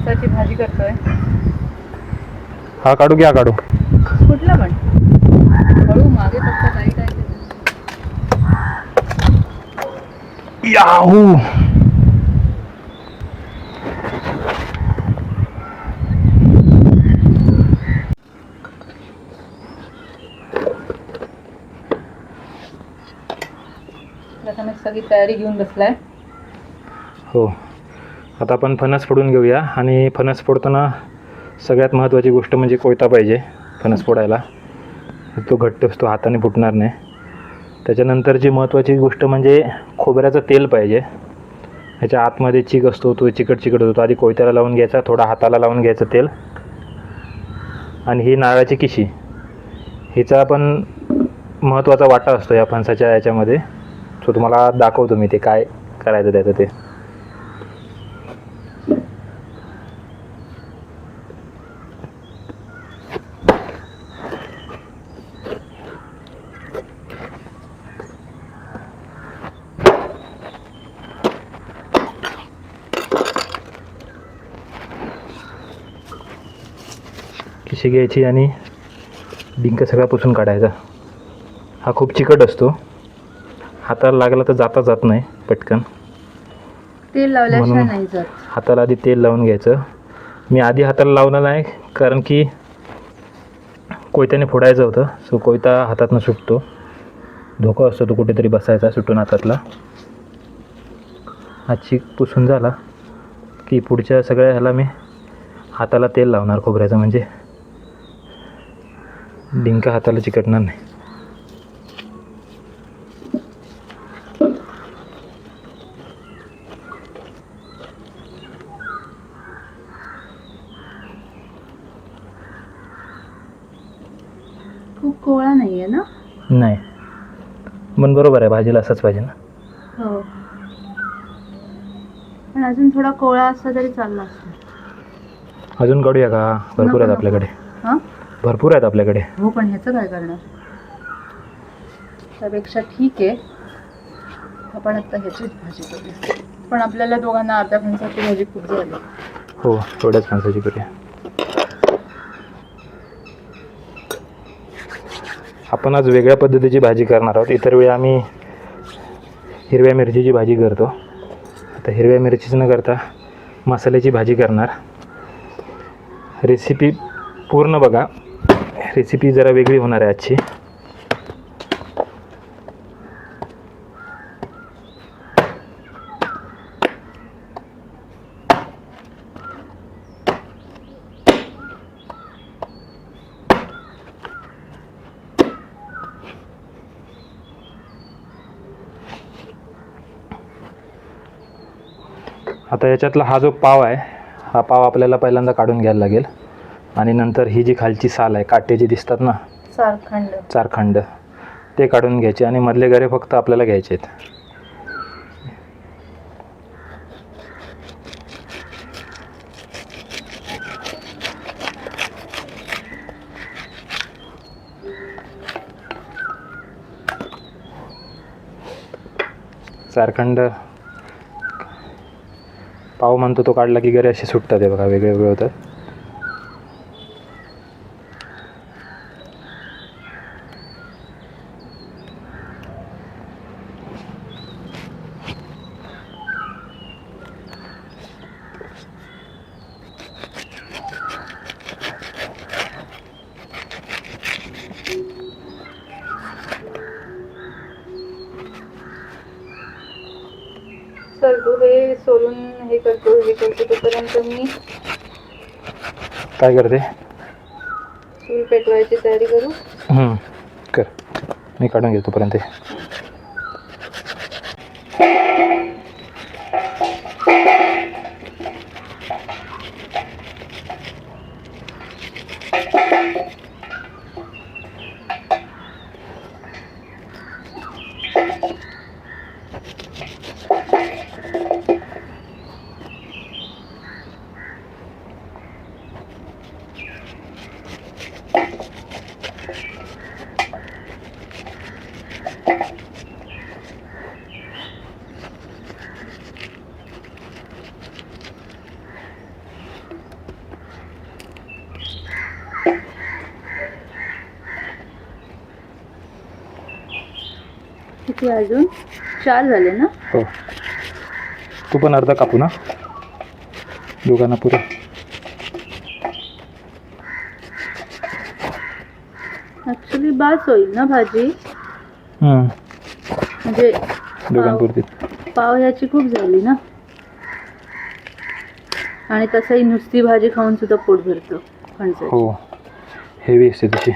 फणसाची भाजी करतोय. हा काढू घ्या काढू. कुठला पण हळू मागे फक्त लाईट आहे. याहू प्रथमेश सगळी तयारी घेऊन बसलाय. हो, आता आपण फणस फोडून घेऊया. आणि फणस फोडताना सगळ्यात महत्त्वाची गोष्ट म्हणजे कोयता पाहिजे फणस फोडायला. तो घट्ट असतो, हाताने फुटणार नाही. त्याच्यानंतरची महत्त्वाची गोष्ट म्हणजे खोबऱ्याचं तेल पाहिजे. ह्याच्या आतमध्ये चीक असतो, तो चिकट चिकट होतो. आधी कोयत्याला लावून घ्यायचा, थोडा हाताला लावून घ्यायचं तेल. आणि ही नारळाची किशी, हिचा पण महत्त्वाचा वाटा असतो या फणसाच्या याच्यामध्ये. सो तुम्हाला दाखवतो मी ते काय करायचं त्याचं ते. किशी घ्यायची आणि डिंक सगळा पुसून काढायचा. हा खूप चिकट असतो, हाताला लागला तर जात नाही पटकन. तेल लावल्याशिवाय म्हणून नाही जात. हाताला आधी तेल लावून घ्यायचं. मी आधी हाताला लावलं नाही, कारण की कोयत्याने फोडायचं होतं. सो कोयता हातातनं सुटतो, धोका असतो तो कुठेतरी बसायचा सुटून हातातला. हा चीक पुसून झाला की पुढच्या सगळ्या ह्याला मी हाताला तेल लावणार खोबऱ्याचं, म्हणजे डिंक हाताला चिकटणार नाही. खूप कोवळा नाहीये ना? नाही, पण बरोबर आहे, भाजीला असंच पाहिजे ना. हो, पण अजून थोडा कोवळा असता तरी चालला असता. अजून काढूया का? भरपूर आहेत आपल्याकडे. हां, भरपूर आहेत आपल्याकडे. हो, पण ह्याचं काय करणार? त्यापेक्षा ठीक आहे, आपण आता ह्याचीच भाजी करूया. पण आपल्याला दोघांना अर्ध्या फणसाची भाजी खूप झाली. हो, थोड्याच फणसाची करूया. आपण आज वेगळ्या पद्धतीची भाजी करणार आहोत. इतर वेळी आम्ही हिरव्या मिरचीची भाजी करतो. आता हिरव्या मिरचीच न करता मसाल्याची भाजी करणार. रेसिपी पूर्ण बघा, रेसिपी जरा वेगळी होणार आहे आजची. आता याच्यातला हा जो पाव आहे, हा पाव आपल्याला पहिल्यांदा काढून घ्यायला लागेल. आणि नंतर ही जी खालची साल आहे, काटे जे दिसतात ना, चारखंड, ते काढून घ्यायचे. आणि मधले गरे फक्त आपल्याला घ्यायचे आहेत. चारखंड पाव म्हणतो तो काढला की गरे असे सुटतात, हे बघा, वेगळे वेगळे होतात. तर तू हे सोलून हे करतो तोपर्यंत मी काय करते? चूल पेटवायची तयारी करू. कर, मी काढून घेतो तोपर्यंत. किती अजून 4 झाले ना? हो, तू पण अर्धा कापू ना, दोघांना पुरे. ऍक्च्युली बास होईल ना भाजी, म्हणजे दोघांपुरती. पाव ह्याची खूप झाली ना, आणि तसंही नुसती भाजी खाऊन सुद्धा पोट भरतं फणसाची. हो, हेवी असते तशी.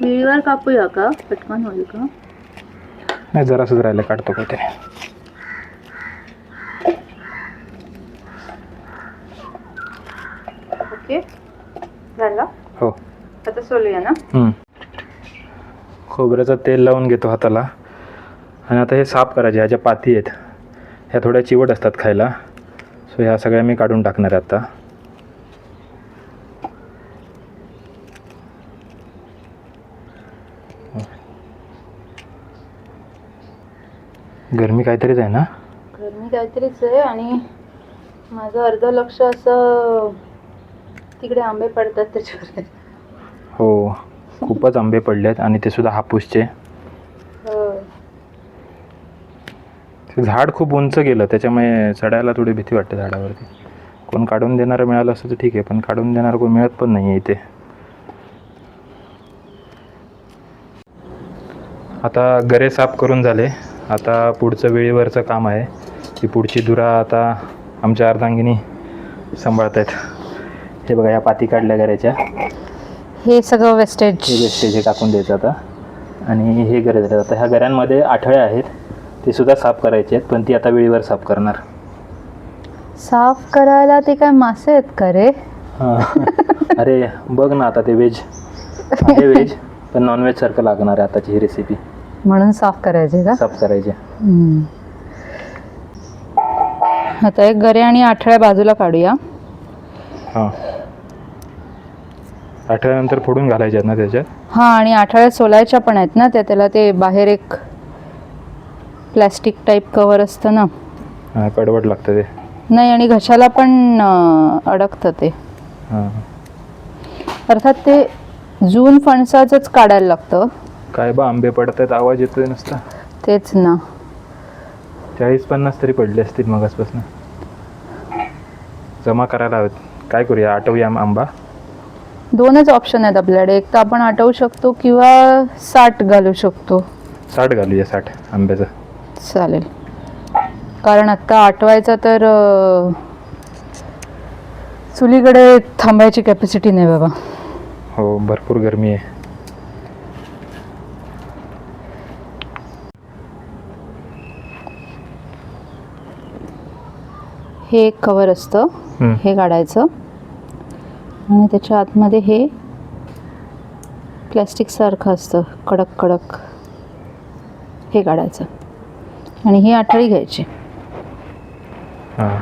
विळीवर कापूया का, पटकन होईल का? नाही, जरासंच राहिलं, काढतो का ते. ओके, झालं. हो, आता सोलूया ना. खोबऱ्याचं तेल लावून घेतो हाताला. आणि आता हे साफ करायचे. ह्या ज्या पाती आहेत ह्या थोड्या चिवट असतात खायला, सो ह्या सगळ्या मी काढून टाकणार आहे आता. गरमी काहीतरीच आहे ना. गरमी काहीतरीच आहे, आणि माझं अर्ध लक्ष असं तिकडे आंबे पडतात त्याच्यावर. हो, खूपच आंबे पडलेत, आणि ते सुद्धा हापूसचे. ते झाड खूप उंच गेलं, त्याच्यामुळे चढायला थोडी भीती वाटते झाडावरती. कोण काढून देणारं मिळालं असतं तर ठीक आहे, पण काढून देणारं कोण मिळत पण नाही आहे इथे. आता गरे साफ करून झाले. आता पुढचं वेळेवरचं काम आहे. ती पुढची धुरा आता आमच्या अर्धांगिनी सांभाळत आहेत. हे बघा, या पाती काढल्या गऱ्याच्या. हे सगळं वेस्टेज, हे वेस्टेज हे टाकून द्यायचं आता. आणि हे गरे झाले. आता ह्या गऱ्यांमध्ये आठळे आहेत, ते सुद्धा साफ करायचे आहेत, पण ती आता वेळेवर साफ करणार. साफ करायला ते काय मासे आहेत का रे? अरे बघ ना, आता ते व्हेज आहे, व्हेज पण नॉनव्हेज सारखं लागणार आहे आताची ही रेसिपी. म्हणून साफ करायचे का? साफ करायचे. आता एक गरे आणि आठळ्या बाजूला काढूया. हां, आठवड्यानंतर फोडून घालायचे आहेत ना त्याच्यात. हां, आणि आठळ्या सोलायच्या पण आहेत ना, त्याला ते बाहेर एक प्लॅस्टिक टाईप कवर असतं ना. हां, कडवट लागतं ते. नाही, आणि घशाला पण अडकतं ते. हां, अर्थात ते जून फणसाचंच काढायला लागतं. काय बा, आंबे पडत आहेत, आवाज येतोय नुसता. तेच ना. 40-50 तरी पडले असतील मगासपासून. जमा करायला हवेत. काय करूया, आठवूया आंबा. 2च ऑप्शन आहेत आपल्याकडे, एक तर आपण आटवू शकतो किंवा 60 घालू शकतो. 60 घालूया, 60 आंब्याचं. चालेल, कारण आत्ता आटवायचा तर चुलीकडे थांबायची कॅपॅसिटी नाही बाबा. हो, भरपूर गरमी आहे. हे एक कवर असतं, हे काढायचं, आणि त्याच्या आतमध्ये हे प्लॅस्टिक सारखं असतं कडक कडक, हे काढायचं, आणि ही आठळी घ्यायची. हां,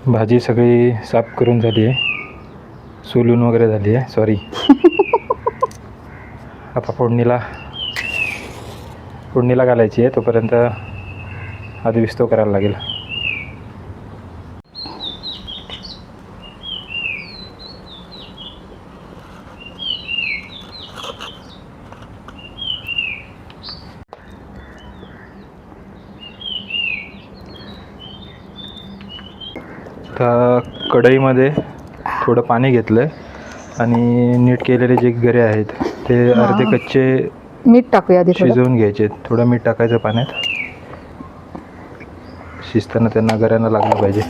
भाजी सगळी साफ करून झाली आहे, सोलून वगैरे झाली आहे. सॉरी. आता फोडणीला घालायची आहे, तोपर्यंत आधी विस्तव करायला लागेल. आता कढईमध्ये थोडं पाणी घेतलं आहे, आणि नीट केलेले जे गरे आहेत ते अर्धे कच्चे मीठ टाकूया आधी, शिजवून घ्यायचे. थोडं मीठ टाकायचं पाण्यात, शिजताना त्यांना गऱ्यांना लागलं पाहिजे.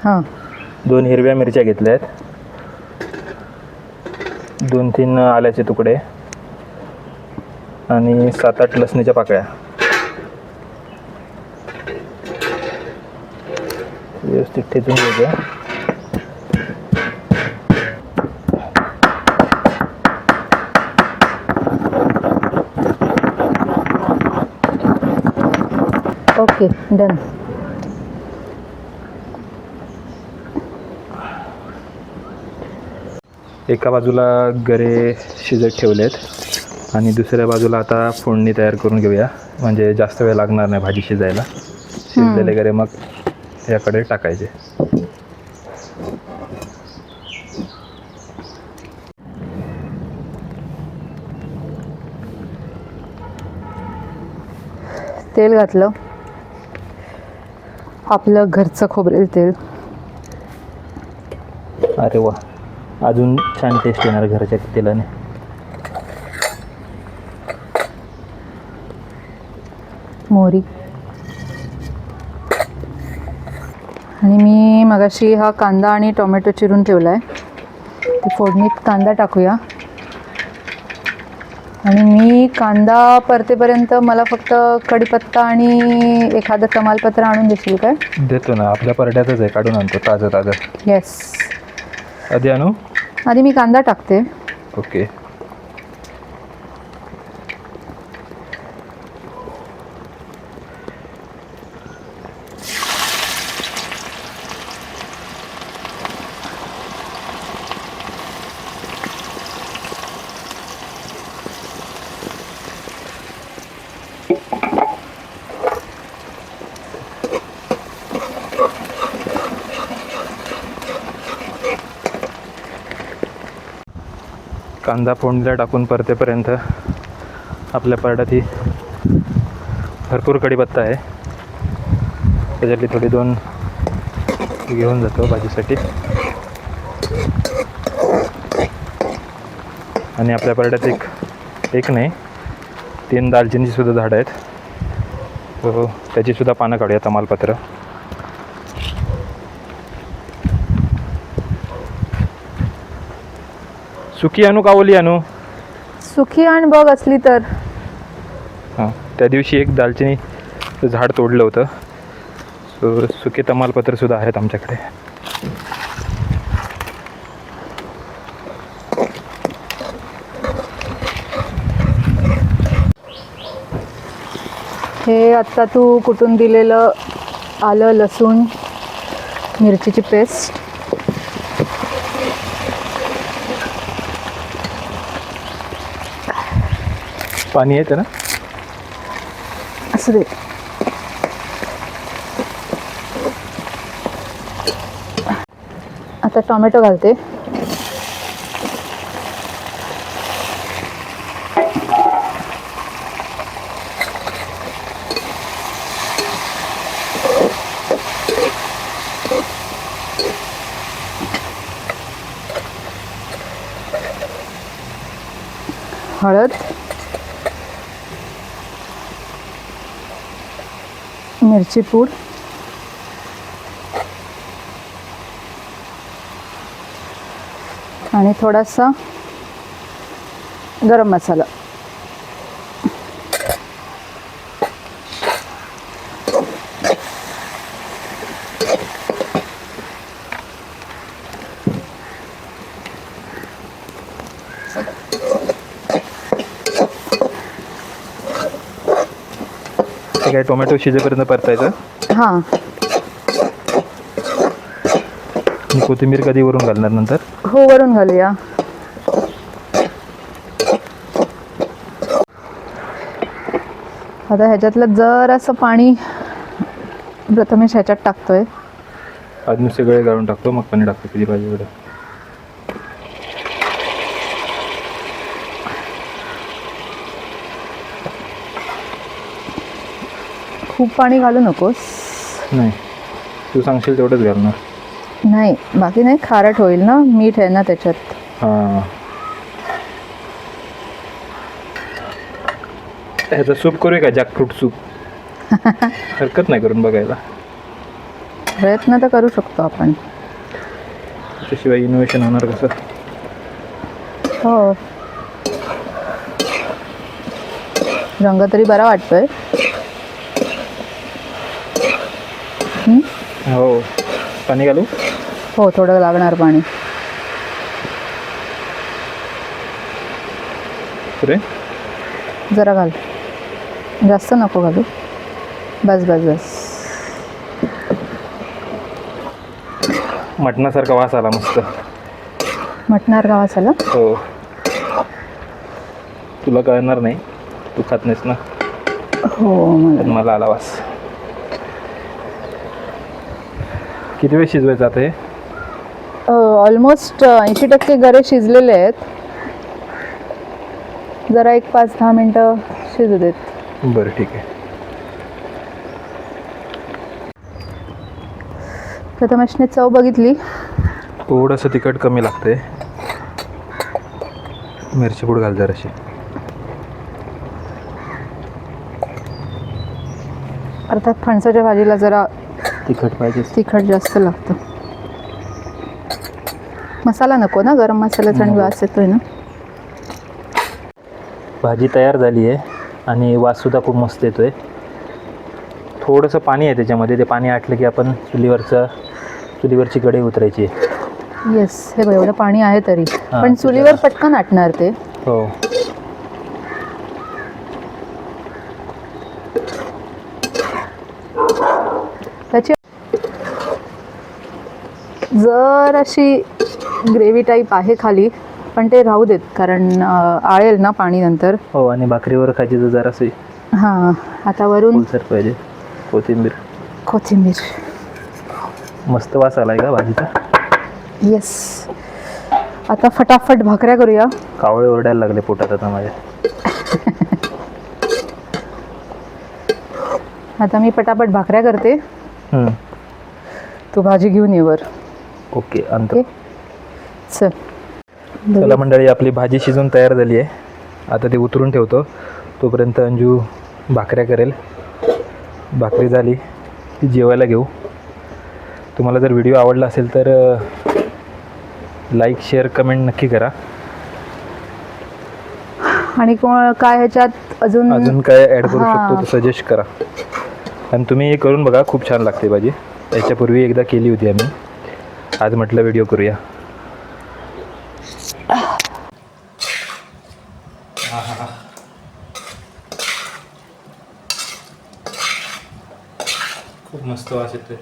हां 2 हिरव्या मिरच्या घेतल्या आहेत, 2-3 आल्याचे तुकडे आणि 7-8 लसणीच्या पाकळ्या व्यवस्थित ठेचून घ्यायच्या. Okay done. एका बाजूला गरे शिजत ठेवलेत आणि दुसऱ्या बाजूला आता फोडणी तयार करून घेऊया, म्हणजे जास्त वेळ लागणार नाही भाजी शिजायला. शिजलेले गरे मग याकडे टाकायचे. तेल घातलं, आपलं घरचं खोबरेल तेल. अरे वा, अजून छान टेस्ट येणार घरच्या तेलाने. मोहरी आणि मी मगाशी हा कांदा आणि टोमॅटो चिरून ठेवला आहे, ती फोडणीत कांदा टाकूया. आणि मी कांदा परतेपर्यंत मला फक्त कढीपत्ता आणि एखादं तमालपत्र आणून देशील काय? देतो ना, आपल्या परड्यातच आहे, काढून आणतो ताजं ताजं. येस. आधी आणू? आधी मी कांदा टाकते. ओके. कांदा फोडणीला टाकून परतेपर्यंत आपल्या परड्यात ही भरपूर कढीपत्ता आहे, त्याच्यातली थोडी 2 घेऊन जातो भाजीसाठी. आणि आपल्या परड्यात एक नाही 3 दालचिनीची सुद्धा झाडं आहेत, तो त्याची सुद्धा पानं काढूया, तमालपत्र. सुकी आणू का ओली आणू? सुकी आण बघ असली तर. हां, त्या दिवशी एक दालचिनी झाड तोडलं होतं, सो सुके तमालपत्रसुद्धा आहेत आमच्याकडे. हे आत्ता तू कुटून दिलेलं आलं लसूण मिरचीची पेस्ट. पाणी येतं ना? असू दे. आता टोमॅटो घालते. हळद, मिरची पूड, आणि थोडासा गरम मसाला. ते काय टोमॅटो शिजेपर्यंत परतायचं. हां, आणि कोथिंबीर कधी वरून घालणार नंतर? हो, वरून घालूया. आता ह्याच्यातलं जरासं पाणी प्रथमेश ह्याच्यात टाकतोय. आज नुसते गळे गाळून टाकतो, मग पाणी टाकतो कधी भाजीकडे. खूप पाणी घालू नकोस. नाही, तू सांगशील तेवढंच घालणार. नाही, बाकी नाही, खारट होईल ना, मीठ आहे ना त्याच्यात. हां, ह्याचं सूप करूया का? Jackfruit soup. हरकत नाही करून बघायला. प्रयत्न तर करू शकतो आपण. त्याशिवाय इनोव्हेशन होणार कसं? हो, रंग तरी बरा वाटतोय. हो, पाणी घालू? हो, थोडं लागणार पाणी. पुरे जरा घाल, जास्त नको घालू. बस बस बस. मटणासारखा वास आला मस्त. मटणार गावा झालं. हो, तुला कळणार नाही, तू खात नाहीस ना. हो, पण मला आला वास. किती वेळ शिजवायचं आता हे? ऑलमोस्ट 80% गरे शिजलेले आहेत. जरा एक 5-10 मिनटं शिजू देत. बरं, ठीक आहे. प्रथमेशने चव बघितली. थोडंसं तिखट कमी लागते. मिरची पूड घाल जराशी. अर्थात फणसाच्या भाजीला जरा तिखट पाहिजे. तिखट जास्त लागतं. मसाला नको ना, गरम मसाल्याचा आणि वास येतोय ना. भाजी तयार झाली आहे आणि वाससुद्धा खूप मस्त येतो आहे. थोडंसं पाणी आहे त्याच्यामध्ये. ते पाणी आटलं की आपण चुलीवरची कढई उतरायची आहे. येस, हे बघ एवढं पाणी आहे तरी पण चुलीवर पटकन आटणार ते. हो, त्याची जर अशी ग्रेव्ही टाईप आहे खाली, पण ते राहू देत कारण आळेल ना पाणी नंतर. हो, आणि भाकरीवर खायची तर जराशी. हां, आता वरून सर पाहिजे कोथिंबीर. मस्त वास आलाय का भाजीचा? येस. आता फटाफट भाकऱ्या करूया. कावळे ओरडायला लागले पोटात आता माझ्या. आता मी पटापट भाकऱ्या करते. हम्म. तू भाजी घेऊन ये वर. ओके, अंत. ओके, चल. चला मंडळी, आपली भाजी शिजून तयार झाली आहे. आता ते उतरून ठेवतो. तोपर्यंत अंजू भाकऱ्या करेल. भाकरी झाली ती जेवायला घेऊ. तुम्हाला जर व्हिडिओ आवडला असेल तर लाईक, शेअर, कमेंट नक्की करा. आणि काय ह्याच्यात अजून काय ॲड करू शकतो तर सजेस्ट करा. आणि तुम्ही हे करून बघा, खूप छान लागते भाजी. याच्यापूर्वी एकदा केली होती आम्ही. आज म्हटलं व्हिडिओ करूया. खूप मस्त वास येतोय.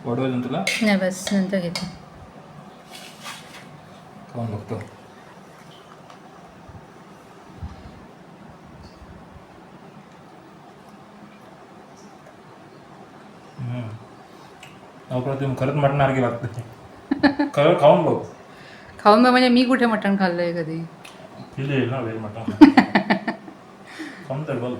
वाढवायचं तुला? नाही, बस नंतर घेते. खाऊन बघतो. अप्रतिम, खरंच मटणासारखी लागते. खरं खाऊन बघ. खाऊन बघ म्हणजे मी कुठे मटण खाल्लंय कधी? तिला येईल ना वेळ मटण. खाऊन तर बघ.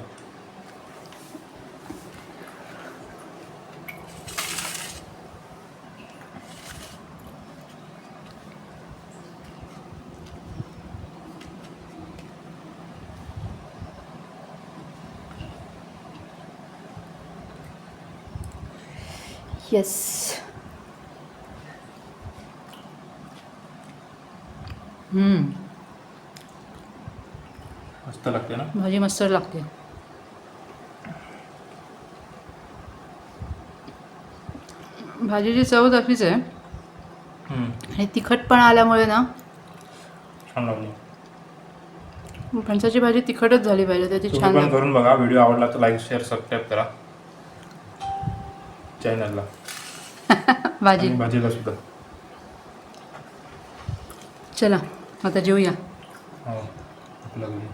येस. मस्त लागते ना भाजी, मस्त लागते. भाजीची चव तशीच आहे आणि तिखटपणा आल्यामुळे ना छान लागली. फणसाची भाजी तिखटच झाली पाहिजे, त्याची छान पण करून बघा. व्हिडिओ आवडला तर लाईक, शेअर, सबस्क्राईब करा चॅनलला. भाजीला सुद्धा. चला आता जेऊया. हो, भूक लागली.